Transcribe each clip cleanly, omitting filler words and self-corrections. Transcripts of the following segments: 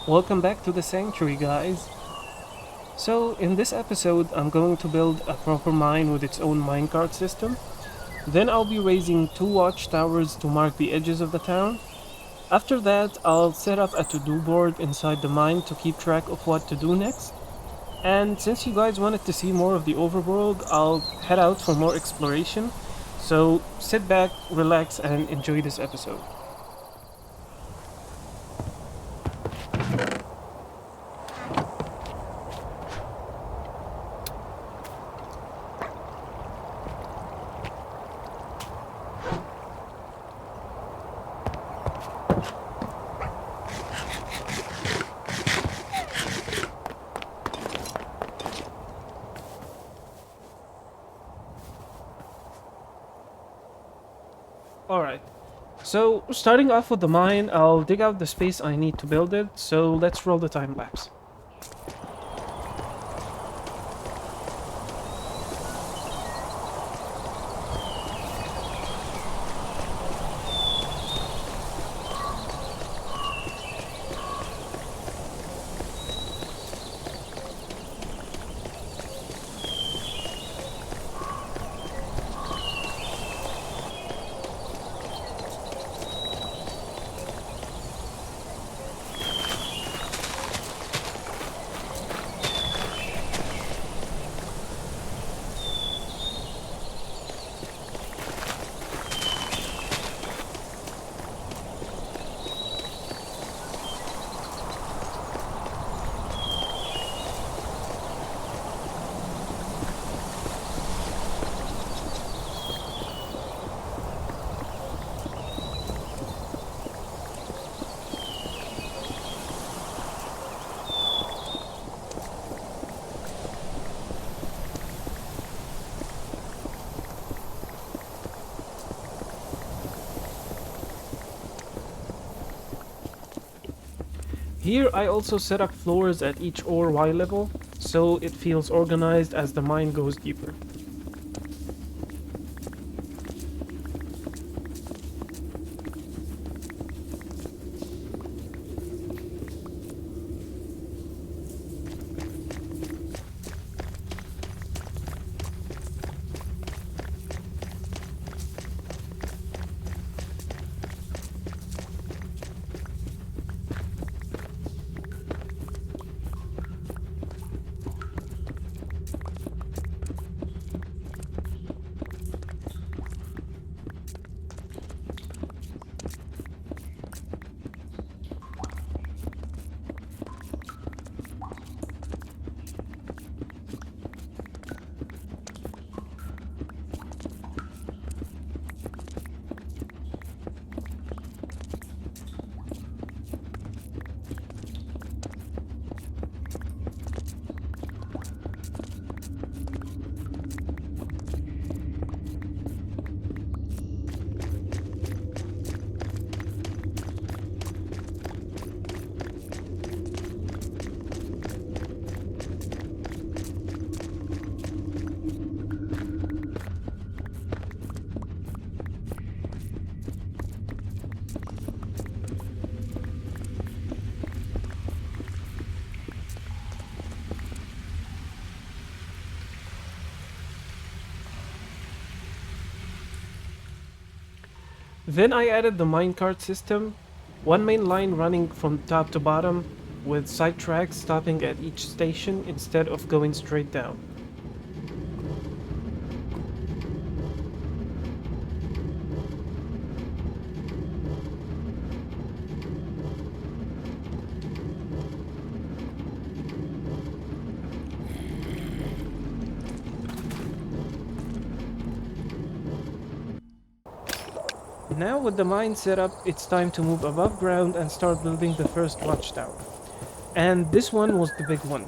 Welcome back to the sanctuary, guys. So, in this episode, I'm going to build a proper mine with its own minecart system. Then I'll be raising two watchtowers to mark the edges of the town. After that, I'll set up a to-do board inside the mine to keep track of what to do next. And since you guys wanted to see more of the overworld, I'll head out for more exploration. So, sit back, relax, and enjoy this episode. Alright, so starting off with the mine, I'll dig out the space I need to build it, so let's roll the time lapse. Here I also set up floors at each ore Y level, so it feels organized as the mine goes deeper. Then I added the minecart system, one main line running from top to bottom, with side tracks stopping at each station instead of going straight down. Now with the mine set up, it's time to move above ground and start building the first watchtower. And this one was the big one.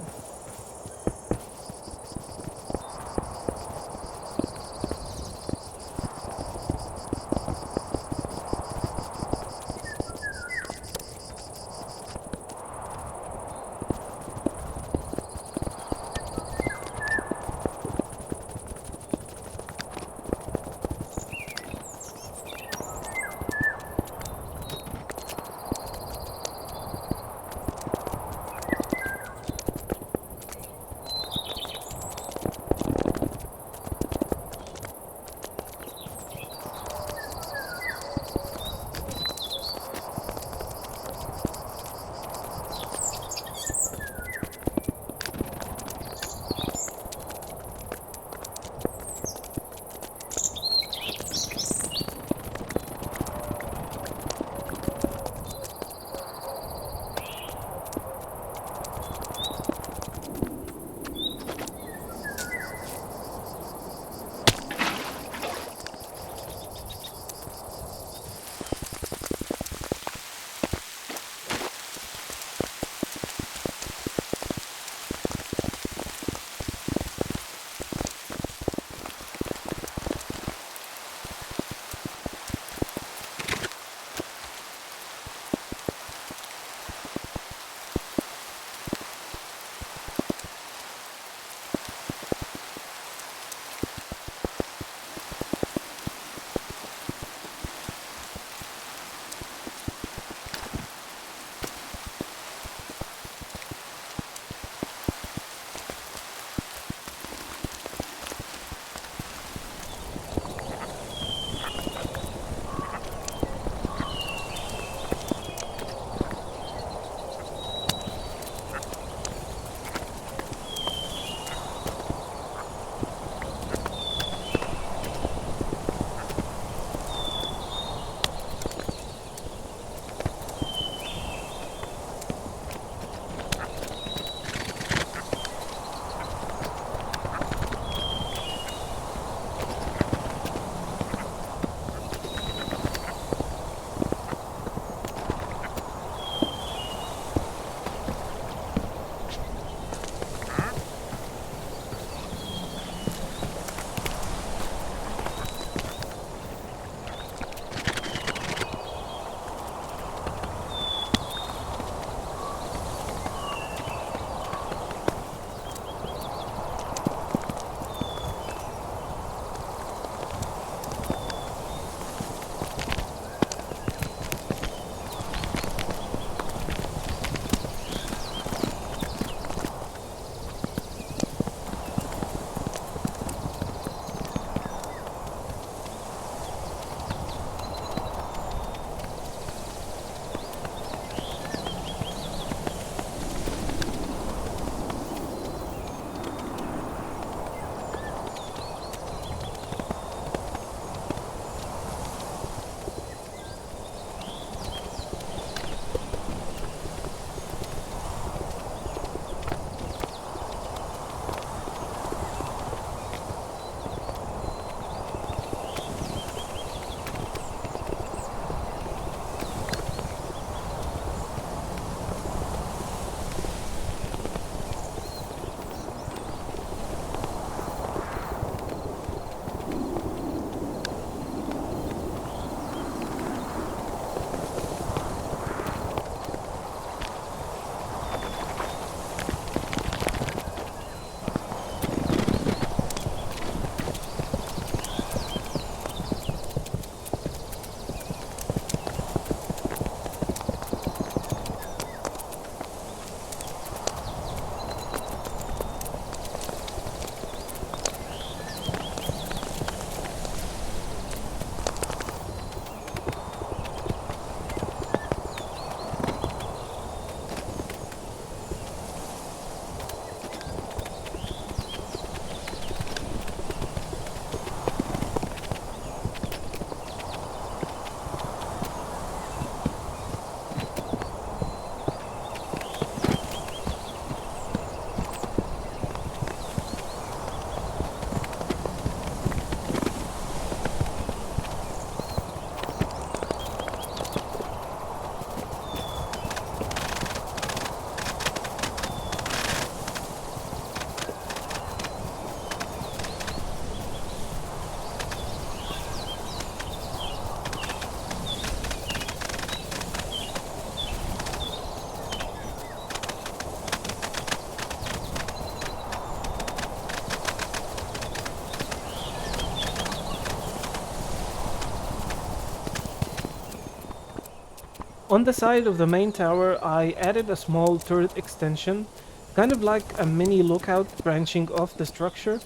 On the side of the main tower, I added a small turret extension, kind of like a mini lookout branching off the structure,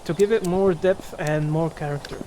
to give it more depth and more character.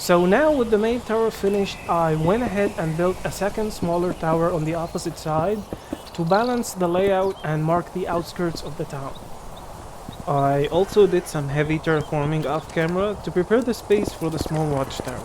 So now with the main tower finished, I went ahead and built a second smaller tower on the opposite side to balance the layout and mark the outskirts of the town. I also did some heavy terraforming off camera to prepare the space for the small watchtower.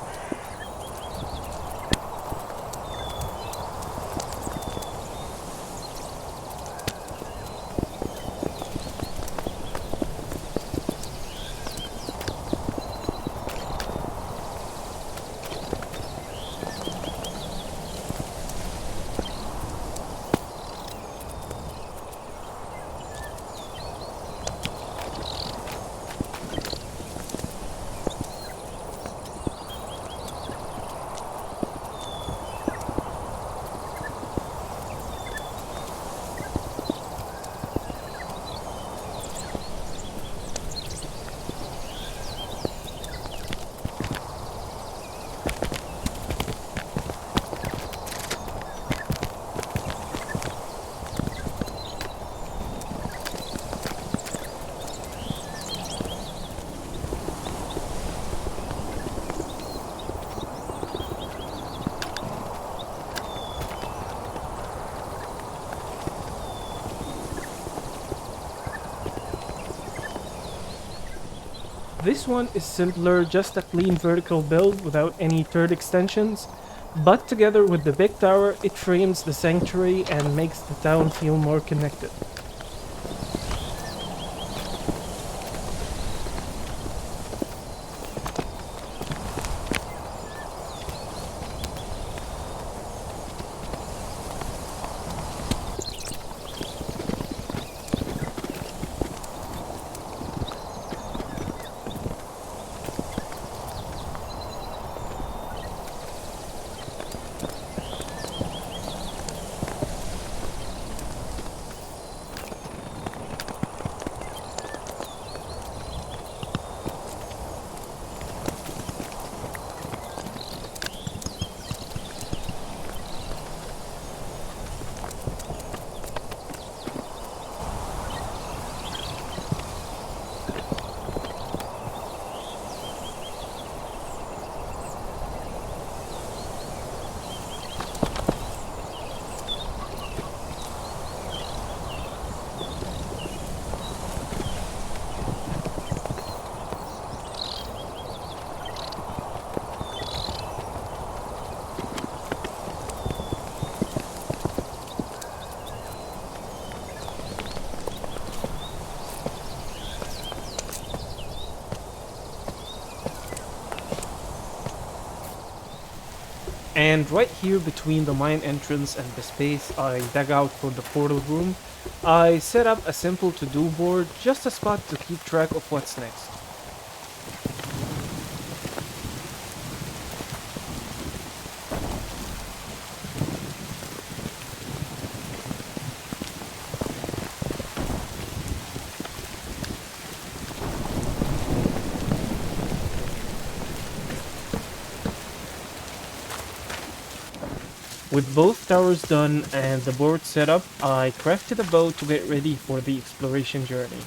This one is simpler, just a clean vertical build without any third extensions, but together with the big tower, it frames the sanctuary and makes the town feel more connected. And right here between the mine entrance and the space I dug out for the portal room, I set up a simple to-do board, just a spot to keep track of what's next. With both towers done and the board set up, I crafted a boat to get ready for the exploration journey.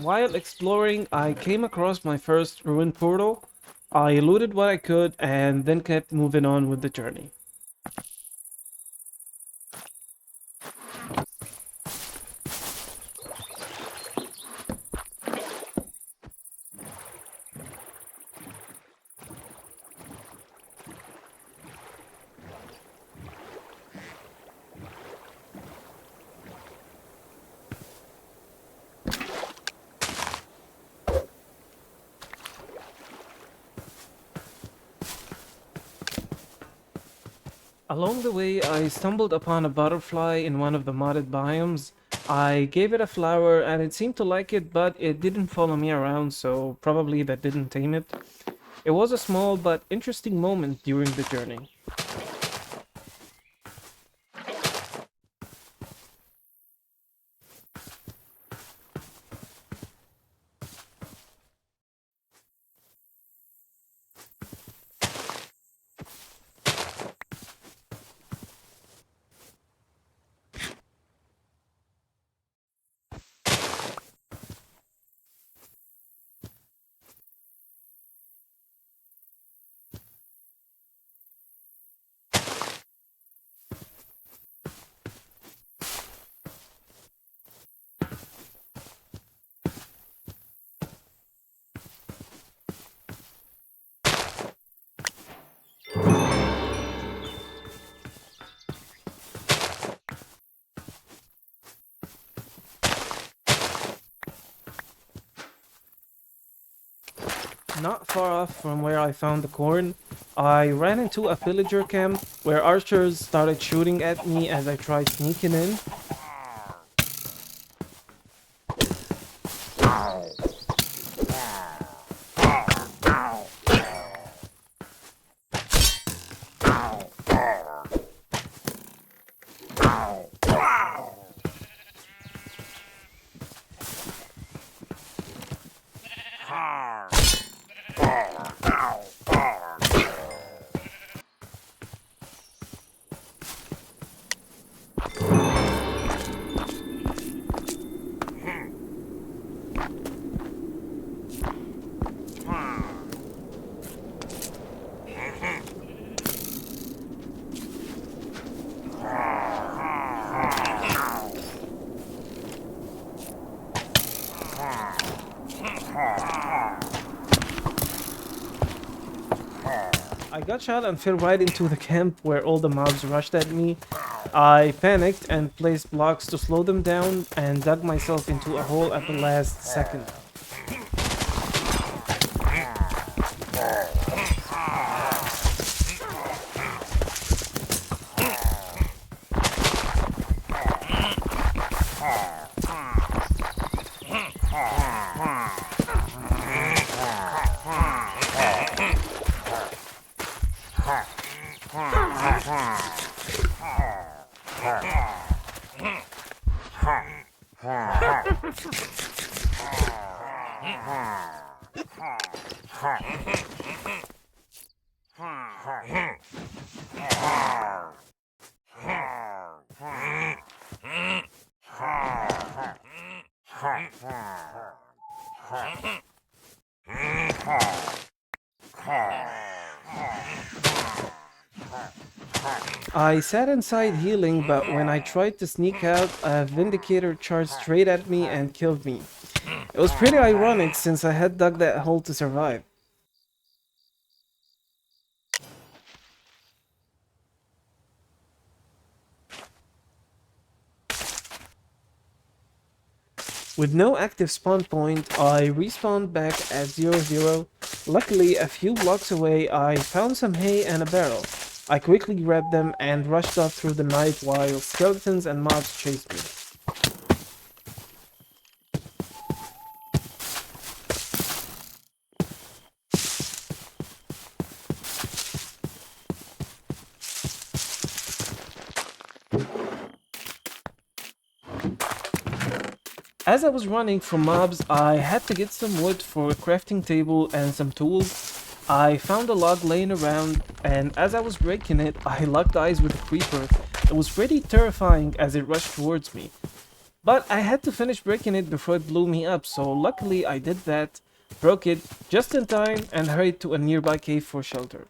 While exploring, I came across my first ruined portal. I looted what I could and then kept moving on with the journey. Along the way, I stumbled upon a butterfly in one of the modded biomes. I gave it a flower and it seemed to like it, but it didn't follow me around, so probably that didn't tame it. It was a small but interesting moment during the journey. Not far off from where I found the corn, I ran into a pillager camp where archers started shooting at me as I tried sneaking in. I got shot and fell right into the camp where all the mobs rushed at me. I panicked and placed blocks to slow them down and dug myself into a hole at the last second. I sat inside healing, but when I tried to sneak out, a Vindicator charged straight at me and killed me. It was pretty ironic since I had dug that hole to survive. With no active spawn point, I respawned back at 0-0. Luckily, a few blocks away, I found some hay and a barrel. I quickly grabbed them and rushed off through the night while skeletons and mobs chased me. As I was running from mobs, I had to get some wood for a crafting table and some tools. I found a log laying around, and as I was breaking it, I locked eyes with a creeper. It was pretty terrifying as it rushed towards me. But I had to finish breaking it before it blew me up, so luckily I did that. broke it just in time, and hurried to a nearby cave for shelter.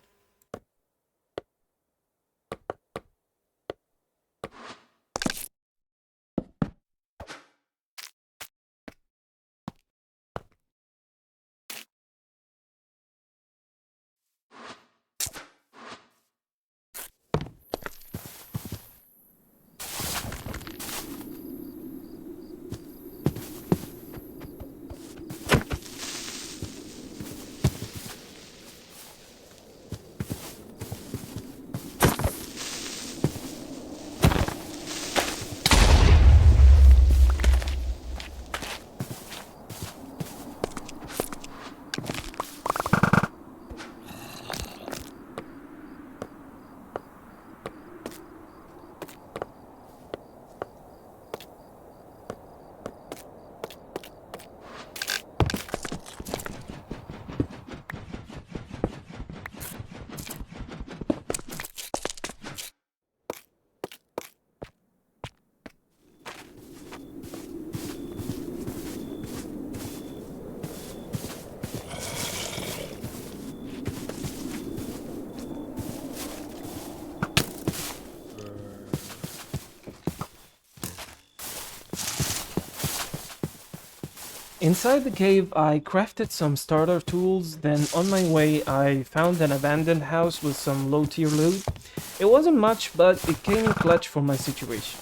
Inside the cave, I crafted some starter tools, then on my way I found an abandoned house with some low tier loot. It wasn't much, but it came in clutch for my situation.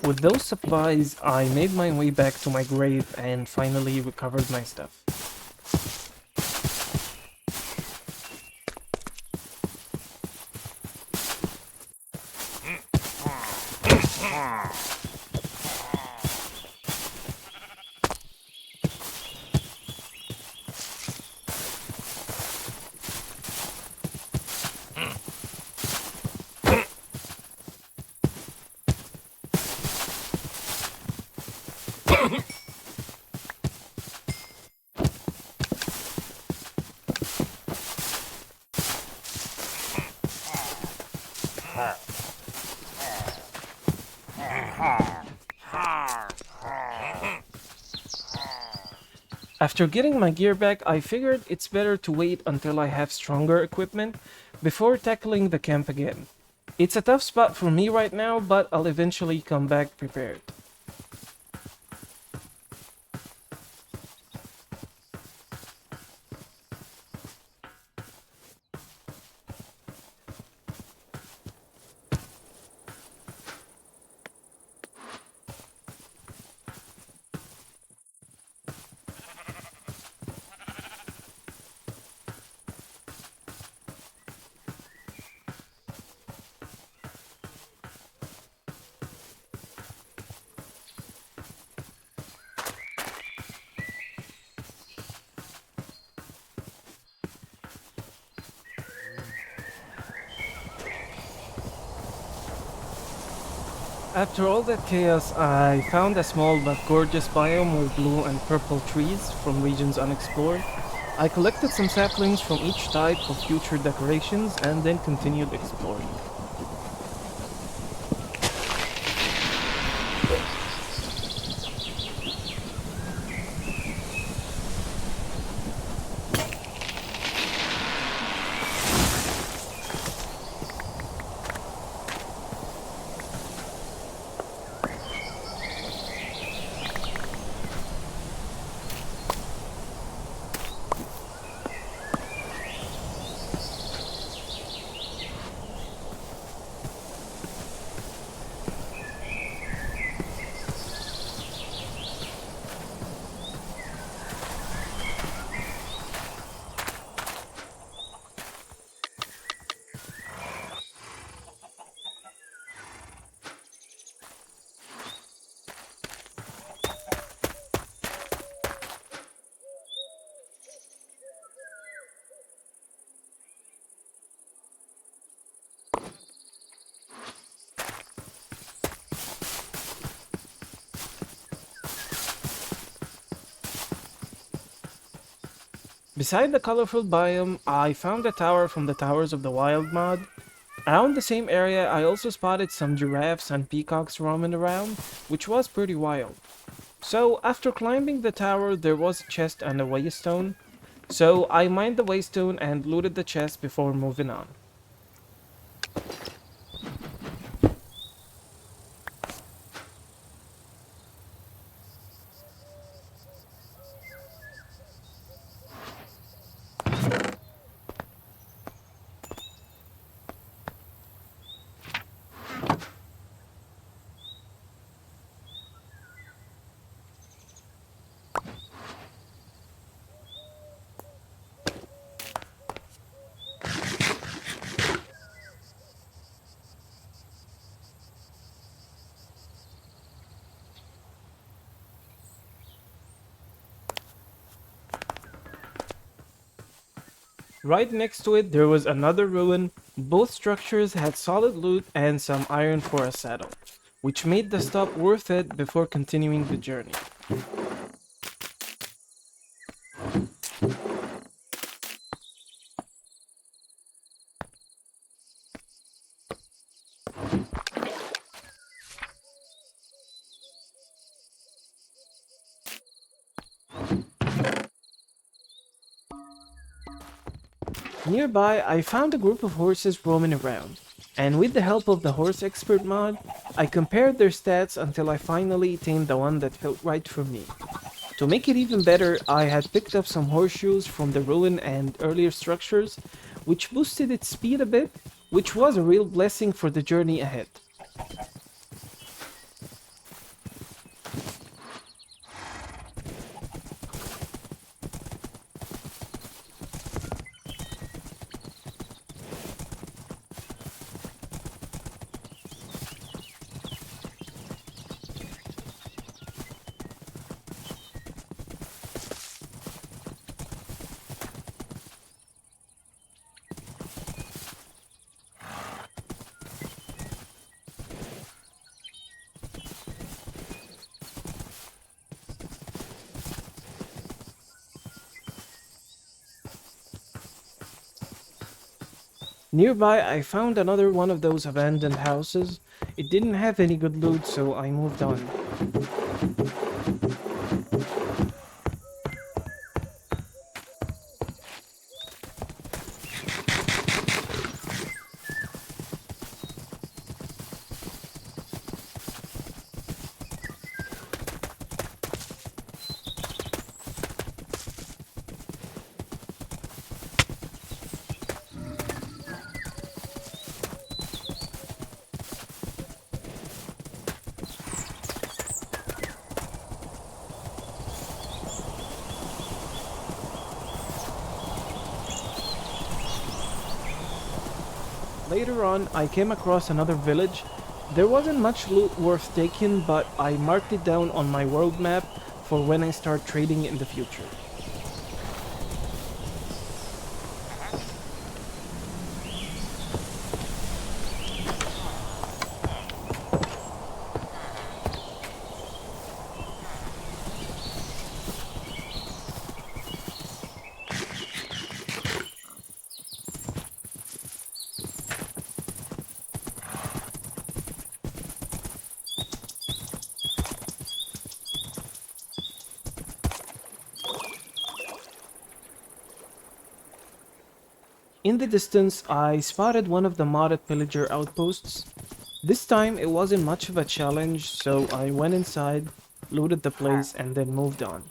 With those supplies, I made my way back to my grave and finally recovered my stuff. After getting my gear back, I figured it's better to wait until I have stronger equipment before tackling the camp again. It's a tough spot for me right now, but I'll eventually come back prepared. After all that chaos, I found a small but gorgeous biome with blue and purple trees from regions unexplored. I collected some saplings from each type for future decorations and then continued exploring. Beside the colorful biome, I found a tower from the Towers of the Wild mod. Around the same area, I also spotted some giraffes and peacocks roaming around, which was pretty wild. So, after climbing the tower, there was a chest and a waystone. So, I mined the waystone and looted the chest before moving on. Right next to it, there was another ruin. Both structures had solid loot and some iron for a saddle, which made the stop worth it before continuing the journey. Nearby, I found a group of horses roaming around, and with the help of the horse expert mod, I compared their stats until I finally tamed the one that felt right for me. To make it even better, I had picked up some horseshoes from the ruin and earlier structures, which boosted its speed a bit, which was a real blessing for the journey ahead. Nearby, I found another one of those abandoned houses. It didn't have any good loot, so I moved on. Later on, I came across another village. There wasn't much loot worth taking, but I marked it down on my world map for when I start trading in the future. In the distance, I spotted one of the modded Pillager Outposts. This time, it wasn't much of a challenge, so I went inside, looted the place, and then moved on.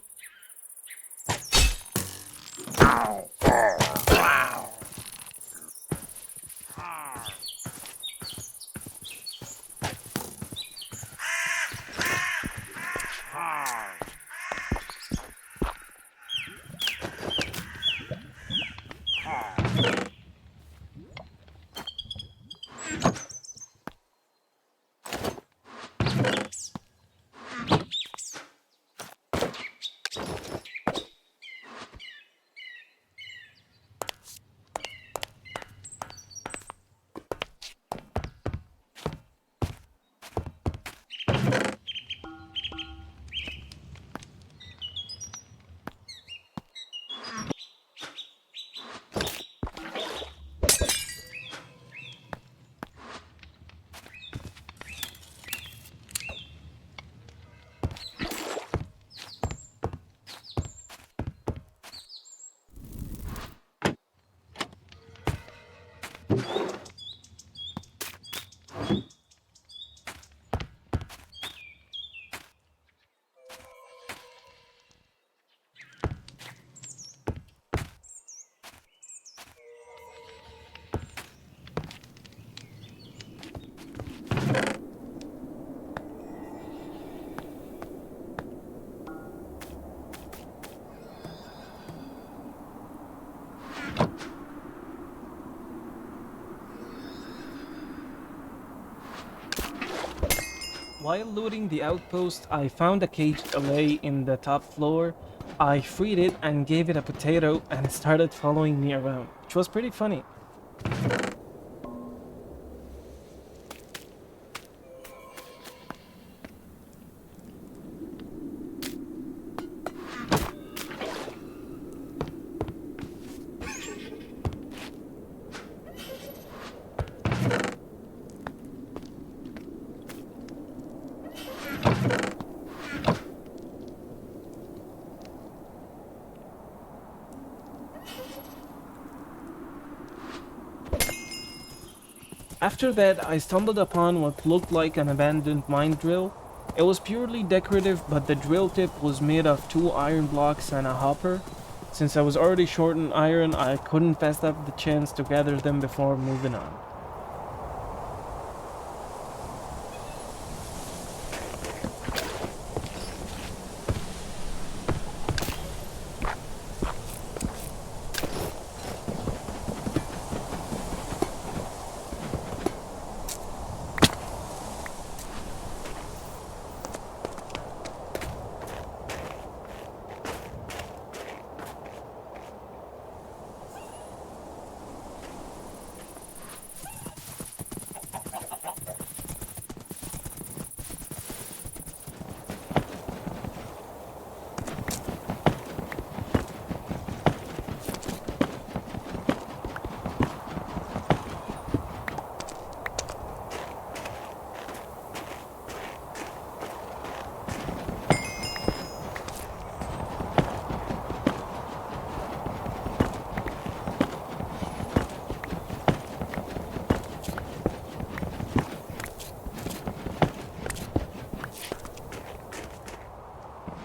While looting the outpost, I found a caged Allay in the top floor. I freed it and gave it a potato and it started following me around, which was pretty funny. After that, I stumbled upon what looked like an abandoned mine drill. It was purely decorative, but the drill tip was made of 2 iron blocks and a hopper. Since I was already short on iron, I couldn't pass up the chance to gather them before moving on.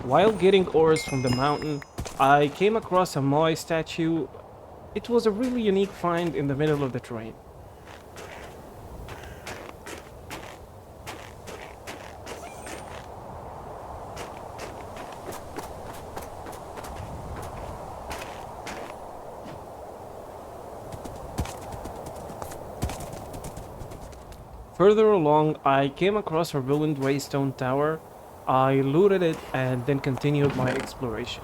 While getting ores from the mountain, I came across a Moai statue. It was a really unique find in the middle of the terrain. Further along, I came across a ruined waystone tower. I looted it and then continued my exploration.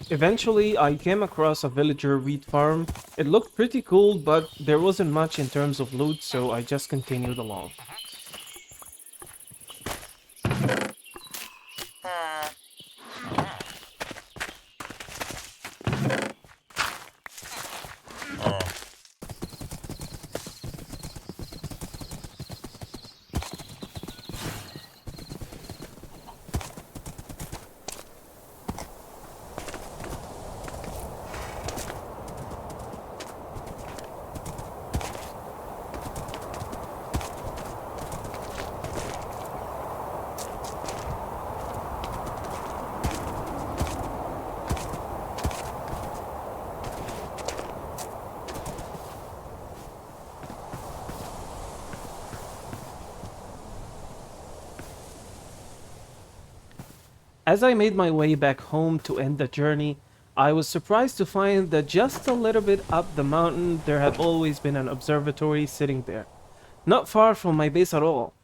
Eventually, I came across a villager wheat farm. It looked pretty cool, but there wasn't much in terms of loot, so I just continued along. As I made my way back home to end the journey, I was surprised to find that just a little bit up the mountain there had always been an observatory sitting there, not far from my base at all.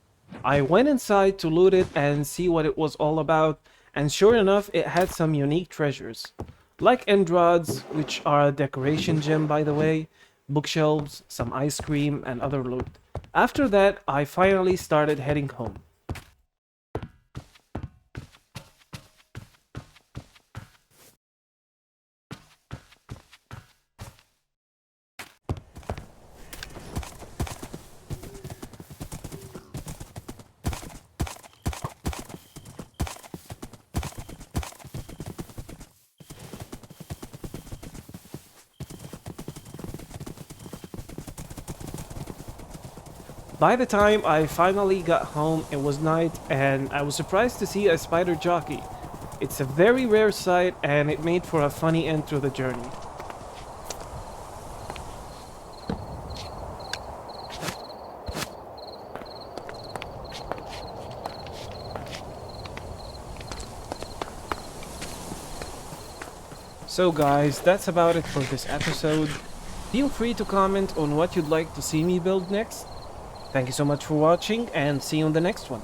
I went inside to loot it and see what it was all about, and sure enough it had some unique treasures. Like end rods, which are a decoration gem by the way, bookshelves, some ice cream, and other loot. After that, I finally started heading home. By the time I finally got home, it was night, and I was surprised to see a spider jockey. It's a very rare sight, and it made for a funny end to the journey. So guys, that's about it for this episode. Feel free to comment on what you'd like to see me build next. Thank you so much for watching, and see you on the next one.